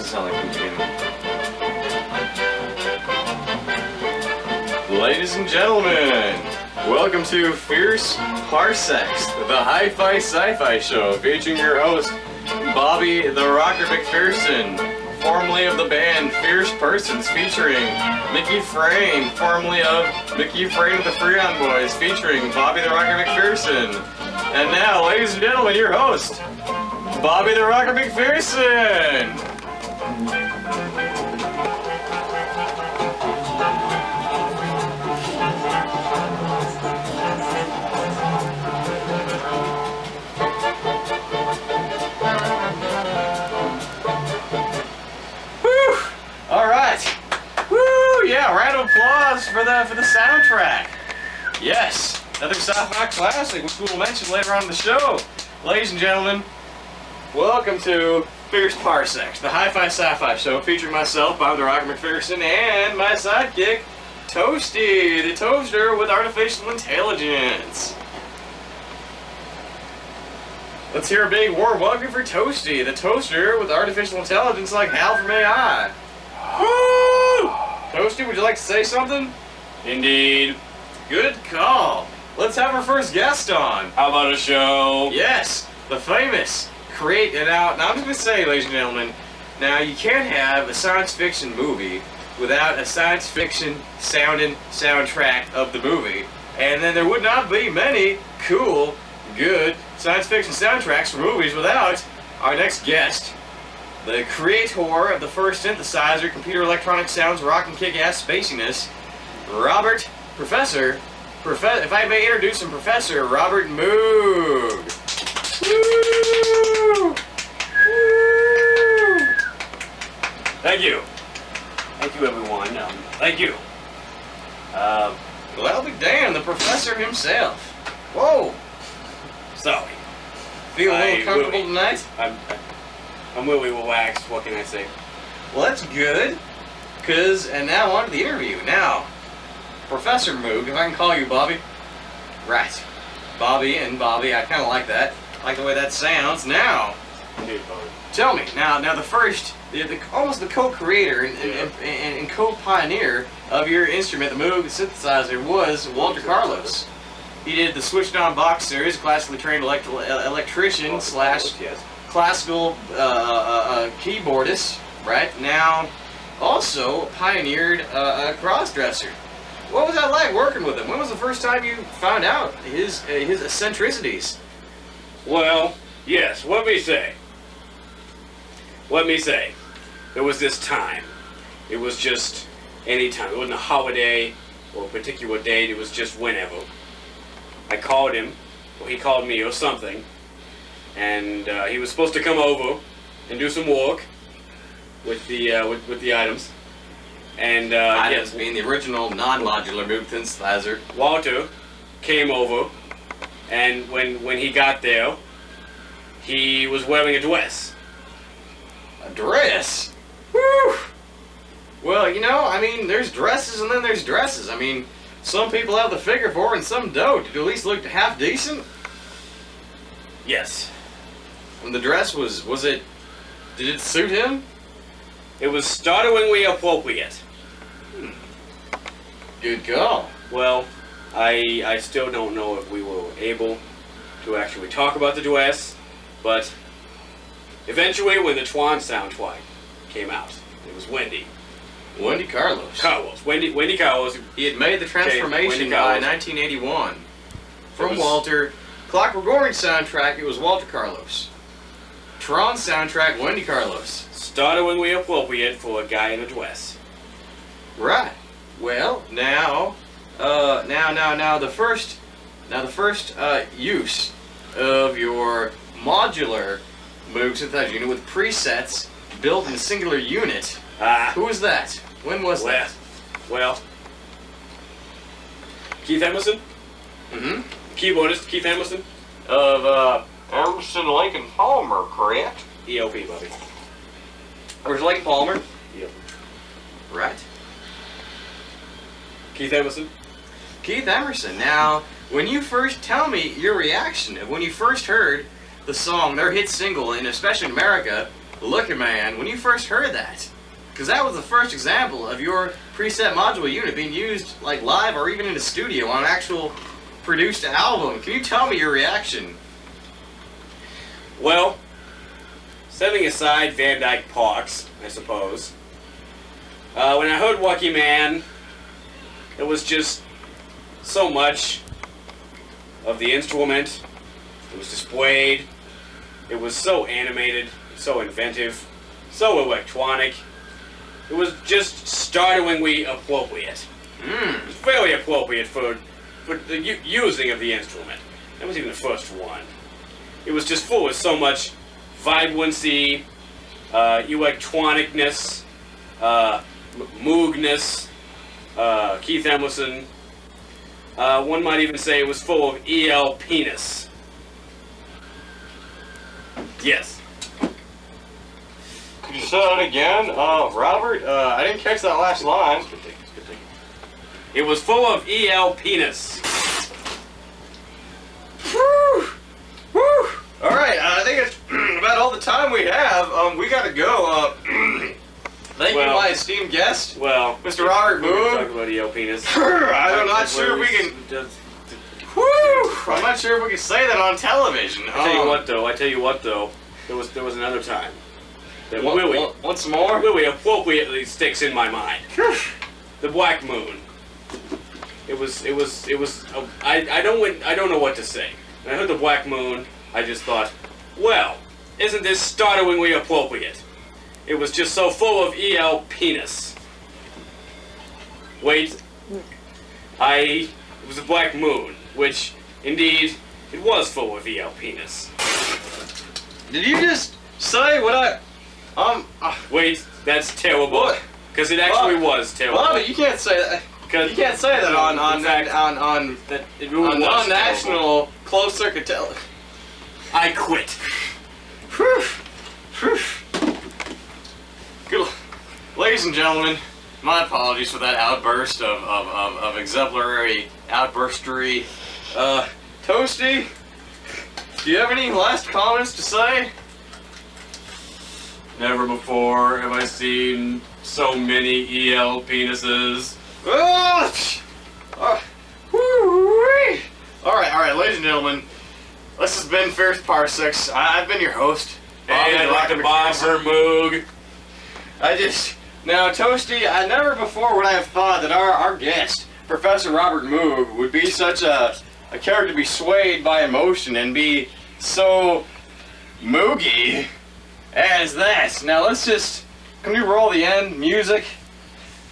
doesn't sound like the beginning. Ladies and gentlemen, welcome to Fierce Parsecs, the hi-fi sci-fi show featuring your host, Bobby the Rocker McPherson, formerly of the band Fierce Persons, featuring Mickey Frame, formerly of Mickey Frame of the Freon Boys, featuring Bobby the Rocker McPherson. And now, ladies and gentlemen, your host, Bobby the Rocker McPherson! Whew! Alright. Woo! Yeah, round of applause for the soundtrack. Yes, another sci-fi classic, which we will mention later on in the show. Ladies and gentlemen, welcome to Fierce Parsecs, the hi-fi sci-fi show featuring myself, Bob the Rocker McPherson, and my sidekick, Toasty, the toaster with artificial intelligence. Let's hear a big warm welcome for Toasty, the toaster with artificial intelligence like Hal from AI. Woo! Toasty, would you like to say something? Indeed. Good call. Let's have our first guest on. How about a show? Yes, the famous now I'm just going to say, ladies and gentlemen, now you can't have a science fiction movie without a science fiction sounding soundtrack of the movie. And then there would not be many cool, good science fiction soundtracks for movies without our next guest, the creator of the first synthesizer, computer electronic sounds, rock and kick-ass spaciness, if I may introduce him, Professor Robert Moog. Woo! Woo! Thank you. Thank you, everyone. Thank you. Well, be damned, the professor himself. Whoa! Sorry. Feel a little comfortable tonight? I'm really relaxed. What can I say? Well, that's good. And now on to the interview. Now, Professor Moog, if I can call you Bobby. Right. Bobby, I kind of like that. I like the way that sounds. Now, Indeed, Bobby. tell me, now the first, almost the co-creator and co-pioneer of your instrument, the Moog synthesizer, was Walter Carlos. He did the Switched On Box series, classically trained electrician slash yes. classical keyboardist, right? Now, also pioneered a cross-dresser. What was that like working with him? When was the first time you found out his eccentricities? Well, yes. Let me say. There was this time. It was just any time. It wasn't a holiday or a particular date. It was just whenever. I called him, or he called me, or something, and he was supposed to come over and do some work with the items. And items being the original non-modular Moog synthesizer. Walter came over, and when he got there, he was wearing a dress. A dress? Whew! Well, you know, I mean, there's dresses and then there's dresses. I mean, some people have the figure for it and some don't. Did it at least look half decent? Yes. And the dress did it suit him? It was startlingly appropriate. Good call. Well, I still don't know if we were able to actually talk about the dress, but eventually when the Twan soundtrack came out, it was Wendy Carlos. Wendy Carlos. He had made the transformation Wendy by Carlos. 1981. From Walter. Clockwork Orange soundtrack, it was Walter Carlos. Tron soundtrack, Wendy Carlos. Startlingly appropriate for a guy in a dress. Right. Well, now the first use of your modular Moog synthesizer unit with presets built in a singular unit. Who was that? When was that? Well, Keith Emerson. Mm-hmm. Keyboardist Keith Emerson. Of Emerson, Lake and Palmer, correct? ELP, Bobby. Emerson, Lake and Palmer. ELP. Right. Keith Emerson. Keith Emerson. Now, when you first tell me your reaction of when you first heard the song, their hit single, and especially in America, look at man, when you first heard that, because that was the first example of your preset module unit being used like live or even in a studio on an actual produced album. Can you tell me your reaction? Well, setting aside Van Dyke Parks, I suppose, when I heard Lucky Man, it was just so much of the instrument. It was displayed. It was so animated, so inventive, so electronic. It was just startlingly appropriate. It was very appropriate for the using of the instrument. That was even the first one. It was just full of so much vibrancy, electronicness, Moogness, Keith Emerson. One might even say it was full of ELP-ness. Yes. Could you say that again? Robert, I didn't catch that last line. Good thing. It was full of ELP-ness. Whew! Whew! Alright, I think it's about all the time we have. We gotta go. Thank you, my esteemed guest. Well, Mr. Robert Moog. Talk about ELP-ness. I'm not sure if we can. Whew! I'm not sure if we can say that on television. I tell you what though. There was another time. That once more? Really appropriately sticks in my mind. The Black Moon. It was. I don't know what to say. When I heard the Black Moon, I just thought, well, isn't this startlingly appropriate? It was just so full of ELP-ness. Wait, it was the Black Moon, which, indeed, it was full of ELP-ness. Did you just say what I... Wait, that's terrible. What? Because it actually was terrible. Bobby, you can't say that. You can't say that on non-national closed circuit television. I quit. Whew. Whew. Good. Ladies and gentlemen, my apologies for that outburst of exemplary outburstery. Toasty, do you have any last comments to say? Never before have I seen so many ELP-nesses. Alright, ladies and gentlemen, this has been Fierce Parsecs. I've been your host. Hey, I'd like to buy her Moog. Now, Toasty, I never before would I have thought that our guest, Professor Robert Moog, would be such a character to be swayed by emotion and be so moogy as that. Now, can we roll the end music?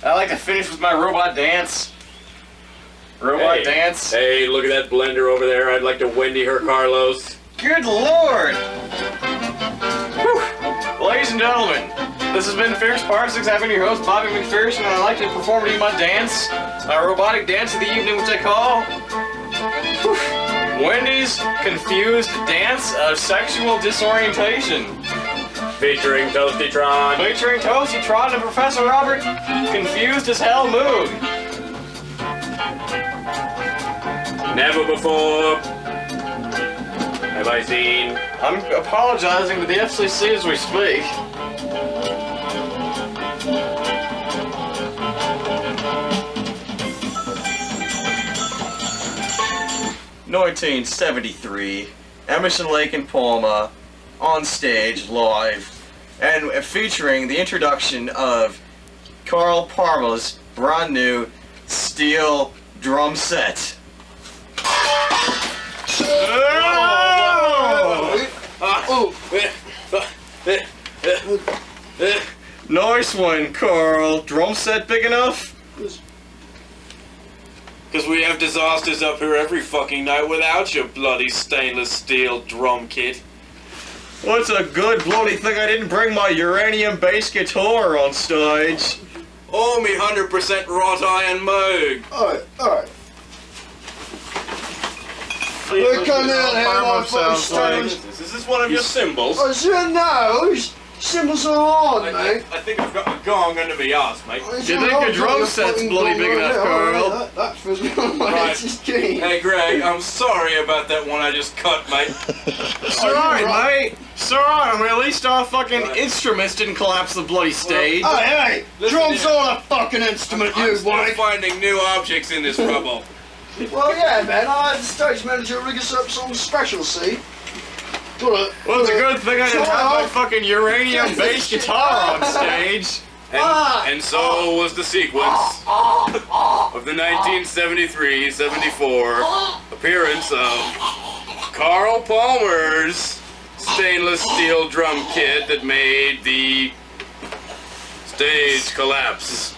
I like to finish with my robot dance. Dance. Hey, look at that blender over there. I'd like to Wendy her Carlos. Good Lord! Whew. Ladies and gentlemen, this has been Fierce Parsecs. I've been your host, Bobby McPherson, and I'd like to perform to you my dance, my robotic dance of the evening, which I call Wendy's Confused Dance of Sexual Disorientation. Featuring Toastytron. Featuring Toastytron and Professor Robert Confused as Hell Moog. Never before have I seen... I'm apologizing to the FCC as we speak. (1973), Emerson, Lake and Palmer, on stage, live, and featuring the introduction of Carl Palmer's brand new steel drum set. Nice one, Carl. Drum set big enough? Because we have disasters up here every fucking night without your bloody stainless steel drum kit. What's a good bloody thing I didn't bring my uranium bass guitar on stage? Oh, me 100% wrought iron Moog. Alright. Look on there, how my fucking stones. Is this one of your symbols? What's your nose? Cymbals are hard, I mate. think I've got a gong under my arse, mate. You think a drum set's bloody big enough, Carl? That feels good. Right. It's just key. Hey, Greg, I'm sorry about that one I just cut, mate. It's alright, mate. It's alright. I mean, at least our fucking instruments didn't collapse the bloody stage. Hey, Listen drums here. are a fucking instrument, I'm you still wank. finding new objects in this rubble. Well, yeah, man. I had the stage manager rig us up something special, see? Well, it's a good thing I didn't have my fucking uranium bass guitar on stage. And so was the sequence of the 1973-74 appearance of Carl Palmer's stainless steel drum kit that made the stage collapse.